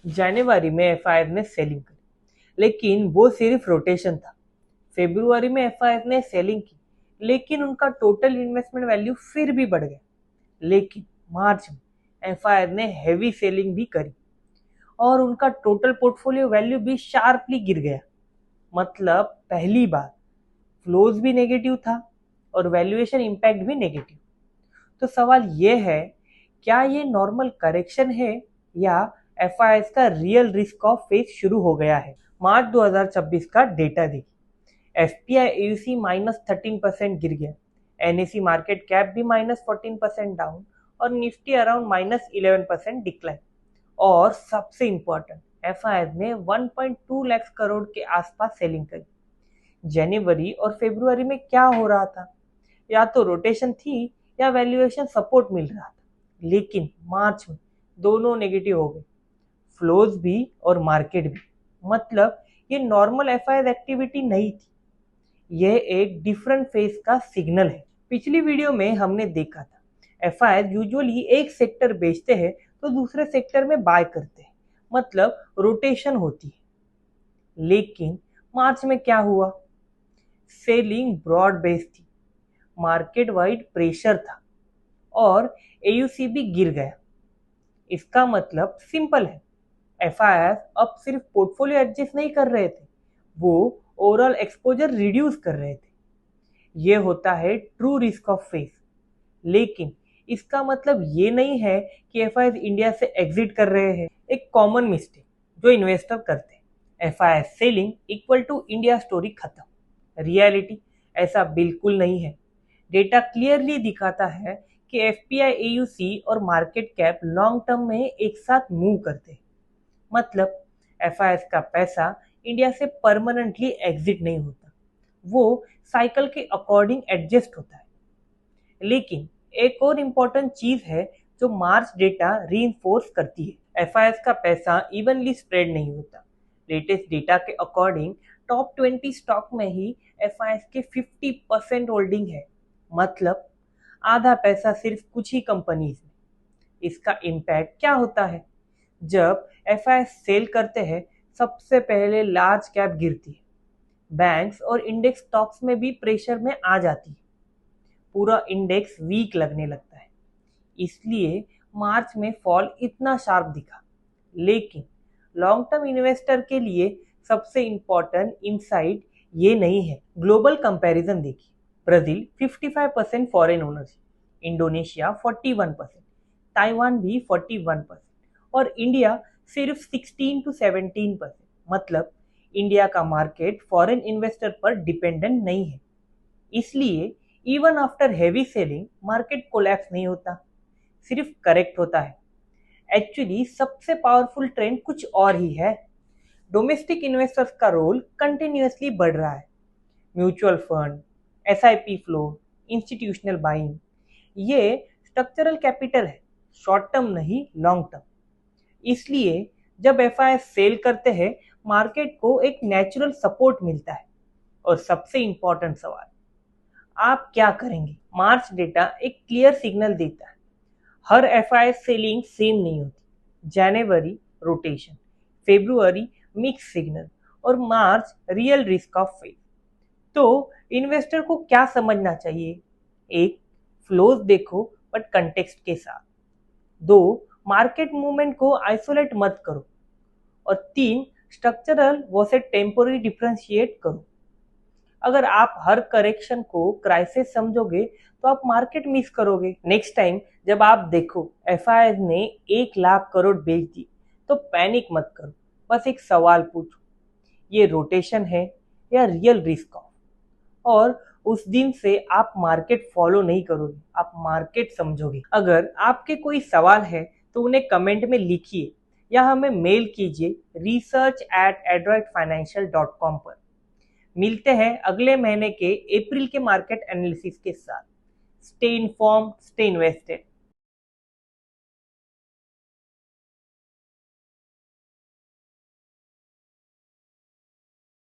जनवरी में एफआईआई ने सेलिंग की, लेकिन वो सिर्फ रोटेशन था। फरवरी में एफआईआई ने सेलिंग की, लेकिन उनका टोटल इन्वेस्टमेंट वैल्यू फिर भी बढ़ गया। लेकिन मार्च में एफआईआई ने हैवी सेलिंग भी करी और उनका टोटल पोर्टफोलियो वैल्यू भी शार्पली गिर गया। मतलब पहली बार फ्लोज भी नेगेटिव था और वैल्यूएशन इम्पैक्ट भी नेगेटिव। तो सवाल ये है, क्या ये नॉर्मल करेक्शन है या एफआईआई का रियल रिस्क ऑफ फेज शुरू हो गया है? मार्च 2026 का डेटा देखिए। एफपीआई एयूसी -13% गिर गया, एनएसई मार्केट कैप भी -14% डाउन और निफ्टी अराउंड -11% डिक्लाइन। और सबसे इंपॉर्टेंट, एफआईआई ने 1.2 लाख करोड़ के आसपास सेलिंग करी। जनवरी और फरवरी में क्या हो रहा था? या तो रोटेशन थी या वैल्यूएशन सपोर्ट मिल रहा था। लेकिन मार्च में दोनों नेगेटिव हो गए, फ्लोज भी और मार्केट भी। मतलब ये नॉर्मल एफआईआई एक्टिविटी नहीं थी, यह एक डिफरेंट फेज का सिग्नल है। पिछली वीडियो में हमने देखा था, एफआईआई यूजुअली एक सेक्टर बेचते हैं तो दूसरे सेक्टर में बाय करते हैं, मतलब रोटेशन होती है। लेकिन मार्च में क्या हुआ? सेलिंग ब्रॉड बेस्ड थी, मार्केट वाइड प्रेशर था और एयूसी भी गिर गया। इसका मतलब सिंपल है, एफआईआई अब सिर्फ पोर्टफोलियो एडजस्ट नहीं कर रहे थे, वो ओवरऑल एक्सपोजर रिड्यूस कर रहे थे। ये होता है ट्रू रिस्क ऑफ फेस। लेकिन इसका मतलब ये नहीं है कि एफआईआई इंडिया से एग्जिट कर रहे हैं। एक कॉमन मिस्टेक जो इन्वेस्टर करते हैं, FII selling equal to India story खत्म। रियलिटी ऐसा बिल्कुल नहीं है। डेटा क्लियरली दिखाता है कि एफपीआई एयूसी और मार्केट कैप लॉन्ग टर्म में एक साथ मूव करते हैं। मतलब एफआईआई का पैसा इंडिया से परमानेंटली एग्जिट नहीं होता, वो साइकिल के अकॉर्डिंग एडजस्ट होता है। लेकिन एक और इम्पोर्टेंट चीज है जो मार्च डेटा रीइंफोर्स करती है, एफआईआई का पैसा इवनली स्प्रेड नहीं होता। लेटेस्ट डेटा के अकॉर्डिंग टॉप 20 स्टॉक में ही एफआईआई के 50% होल्डिंग है। मतलब आधा पैसा सिर्फ कुछ ही कंपनीज में। इसका इम्पैक्ट क्या होता है? जब एफआईआई सेल करते हैं, सबसे पहले लार्ज कैप गिरती है, बैंक्स और इंडेक्स स्टॉक्स में भी प्रेशर में आ जाती है, पूरा इंडेक्स वीक लगने लगता है। इसलिए मार्च में फॉल इतना शार्प दिखा। लेकिन लॉन्ग टर्म इन्वेस्टर के लिए सबसे इंपॉर्टेंट इनसाइट ये नहीं है। ग्लोबल कंपैरिजन देखिए, Brazil 55% foreign ownership, Indonesia 41%, Taiwan भी 41% और इंडिया सिर्फ 16 to 17%। मतलब इंडिया का मार्केट फॉरेन इन्वेस्टर पर डिपेंडेंट नहीं है। इसलिए even after heavy selling market collapse नहीं होता, सिर्फ करेक्ट होता है। एक्चुअली सबसे पावरफुल ट्रेंड कुछ और ही है। डोमेस्टिक इन्वेस्टर्स का रोल कंटिन्यूअसली बढ़ रहा है। Mutual fund, SIP flow, institutional buying, ये स्ट्रक्चरल कैपिटल है, शॉर्ट टर्म नहीं लॉन्ग टर्म। इसलिए जब एफआईआई सेल करते हैं, मार्केट को एक नेचुरल सपोर्ट मिलता है। और सबसे इंपॉर्टेंट सवाल, आप क्या करेंगे? मार्च डेटा एक क्लियर सिग्नल देता है, हर एफआईआई सेलिंग सेम नहीं होती। जनवरी रोटेशन, फरवरी मिक्स सिग्नल और मार्च रियल रिस्क ऑफ फेल। तो इन्वेस्टर को क्या समझना चाहिए? एक, फ्लोज देखो बट कंटेक्स्ट के साथ। दो, मार्केट मूवमेंट को आइसोलेट मत करो। और तीन, स्ट्रक्चरल वर्सेस टेम्पोररी डिफरेंशिएट करो। अगर आप हर करेक्शन को क्राइसिस समझोगे तो आप मार्केट मिस करोगे। नेक्स्ट टाइम जब आप देखो एफआईआई ने 1 लाख करोड़ बेच दी, तो पैनिक मत करो, बस एक सवाल पूछो, ये रोटेशन है या रियल रिस्क ऑफ? और उस दिन से आप मार्केट फॉलो नहीं करोगे, आप मार्केट समझोगे। अगर आपके कोई सवाल है तो उन्हें कमेंट में लिखिए या हमें मेल कीजिए research@adroitfinancial.com पर। मिलते हैं अगले महीने के अप्रैल के मार्केट एनालिसिस के साथ। Stay informed, stay invested.